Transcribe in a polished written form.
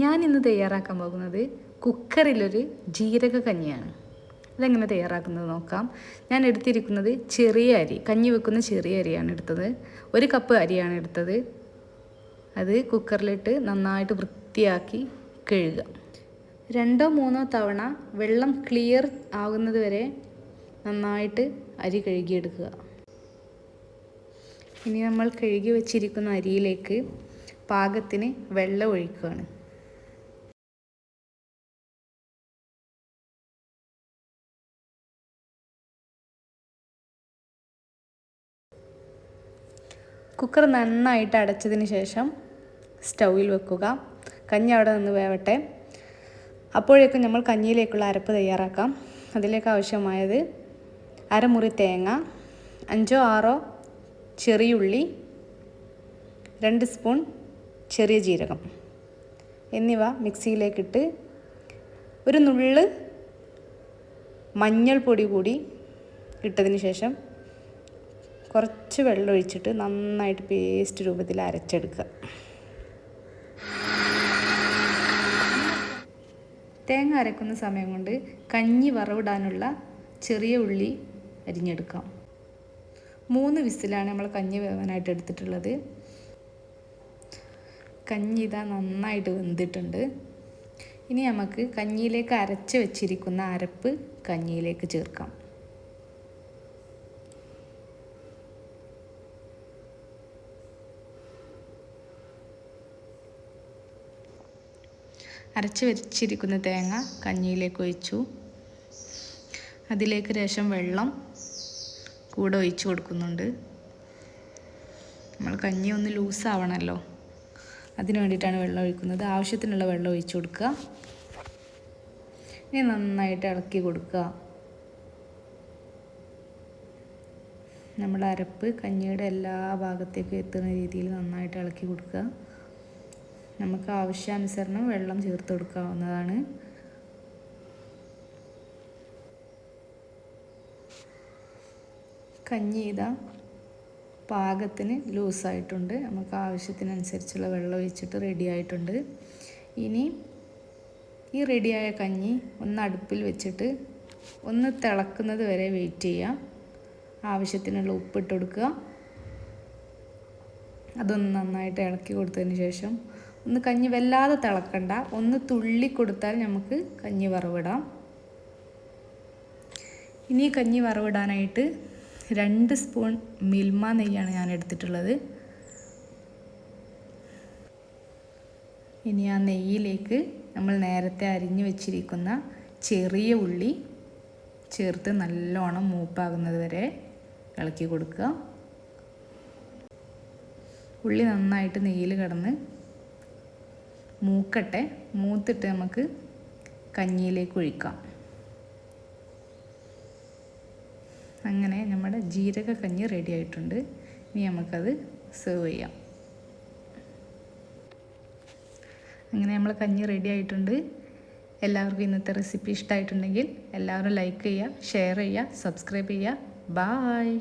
ഞാൻ ഇന്ന് തയ്യാറാക്കാൻ പോകുന്നത് കുക്കറിലൊരു ജീരക കഞ്ഞിയാണ്. അതെങ്ങനെ തയ്യാറാക്കുന്നത് നോക്കാം. ഞാൻ എടുത്തിരിക്കുന്നത് ചെറിയ അരി, കഞ്ഞി വെക്കുന്ന ചെറിയ അരിയാണ് എടുത്തത്. 1 കപ്പ് അരിയാണ് എടുത്തത്. അത് കുക്കറിലിട്ട് നന്നായിട്ട് വൃത്തിയാക്കി കഴുകുക. 2 or 3 തവണ വെള്ളം ക്ലിയർ ആകുന്നത് വരെ നന്നായിട്ട് അരി കഴുകിയെടുക്കുക. ഇനി നമ്മൾ കഴുകി വച്ചിരിക്കുന്ന അരിയിലേക്ക് പാകത്തിന് വെള്ളം ഒഴിക്കുകയാണ്. കുക്കർ നന്നായിട്ട് അടച്ചതിന് ശേഷം സ്റ്റൗവിൽ വെക്കുക. കഞ്ഞി അവിടെ നിന്ന് വേവട്ടെ. അപ്പോഴേക്കും നമ്മൾ കഞ്ഞിയിലേക്കുള്ള അരപ്പ് തയ്യാറാക്കാം. അതിലേക്ക് ആവശ്യമായത് 1/2 മുറി തേങ്ങ, 5 or 6 ചെറിയുള്ളി, 2 സ്പൂൺ ചെറിയ ജീരകം എന്നിവ മിക്സിയിലേക്കിട്ട് ഒരു നുള്ള് മഞ്ഞൾപ്പൊടി കൂടി ഇട്ടതിന് ശേഷം കുറച്ച് വെള്ളം ഒഴിച്ചിട്ട് നന്നായിട്ട് പേസ്റ്റ് രൂപത്തിൽ അരച്ചെടുക്കുക. തേങ്ങ അരക്കുന്ന സമയം കൊണ്ട് കഞ്ഞി വറവിടാനുള്ള ചെറിയ ഉള്ളി അരിഞ്ഞെടുക്കാം. 3 വിസിലാണ് നമ്മൾ കഞ്ഞി വേവാനായിട്ട് എടുത്തിട്ടുള്ളത്. കഞ്ഞി ഇതാ നന്നായിട്ട് വെന്തിട്ടുണ്ട്. ഇനി നമുക്ക് കഞ്ഞിയിലേക്ക് അരച്ച് വെച്ചിരിക്കുന്ന അരപ്പ് കഞ്ഞിയിലേക്ക് ചേർക്കാം. അരച്ച് വെച്ചിരിക്കുന്ന തേങ്ങ കഞ്ഞിയിലേക്ക് ഒഴിച്ചു. അതിലേക്ക് ശേഷം വെള്ളം കൂടെ ഒഴിച്ച് കൊടുക്കുന്നുണ്ട്. നമ്മൾ കഞ്ഞി ഒന്ന് ലൂസാവണമല്ലോ, അതിന് വേണ്ടിയിട്ടാണ് വെള്ളം ഒഴിക്കുന്നത്. ആവശ്യത്തിനുള്ള വെള്ളം ഒഴിച്ച് കൊടുക്കുക. ഇനി നന്നായിട്ട് ഇളക്കി കൊടുക്കുക. നമ്മുടെ അരപ്പ് കഞ്ഞിയുടെ എല്ലാ ഭാഗത്തേക്കും എത്തുന്ന രീതിയിൽ നന്നായിട്ട് ഇളക്കി കൊടുക്കുക. നമുക്ക് ആവശ്യാനുസരണം വെള്ളം ചേർത്ത് കൊടുക്കാവുന്നതാണ്. കഞ്ഞി ഇതാ പാകത്തിന് ലൂസായിട്ടുണ്ട്. നമുക്ക് ആവശ്യത്തിനനുസരിച്ചുള്ള വെള്ളം ഒഴിച്ചിട്ട് റെഡി ആയിട്ടുണ്ട്. ഇനി ഈ റെഡിയായ കഞ്ഞി ഒന്ന് അടുപ്പിൽ വെച്ചിട്ട് ഒന്ന് തിളക്കുന്നത് വരെ വെയിറ്റ് ചെയ്യാം. ആവശ്യത്തിനുള്ള ഉപ്പിട്ട് കൊടുക്കുക. അതൊന്ന് നന്നായിട്ട് ഇളക്കി കൊടുത്തതിന് ശേഷം ഒന്ന് കഞ്ഞി വല്ലാതെ തിളക്കണ്ട, ഒന്ന് തുള്ളി കൊടുത്താൽ നമുക്ക് കഞ്ഞി വറവിടാം. ഇനി കഞ്ഞി വറവിടാനായിട്ട് 2 സ്പൂൺ മിൽമ നെയ്യാണ് ഞാൻ എടുത്തിട്ടുള്ളത്. ഇനി ആ നെയ്യിലേക്ക് നമ്മൾ നേരത്തെ അരിഞ്ഞു വെച്ചിരിക്കുന്ന ചെറിയ ഉള്ളി ചേർത്ത് നല്ലോണം മൂപ്പാകുന്നത് വരെ ഇളക്കി കൊടുക്കുക. ഉള്ളി നന്നായിട്ട് നെയ്യിൽ കിടന്ന് മൂക്കട്ടെ. മൂത്തിട്ട് നമുക്ക് കഞ്ഞിയിലേക്ക് ഒഴിക്കാം. അങ്ങനെ നമ്മുടെ ജീരക കഞ്ഞി റെഡി ആയിട്ടുണ്ട്. ഇനി നമുക്കത് സെർവ് ചെയ്യാം. അങ്ങനെ നമ്മൾ കഞ്ഞി റെഡി ആയിട്ടുണ്ട്. എല്ലാവർക്കും ഇന്നത്തെ റെസിപ്പി ഇഷ്ടമായിട്ടുണ്ടെങ്കിൽ എല്ലാവരും ലൈക്ക് ചെയ്യുക, ഷെയർ ചെയ്യുക, സബ്സ്ക്രൈബ് ചെയ്യുക. ബായ്.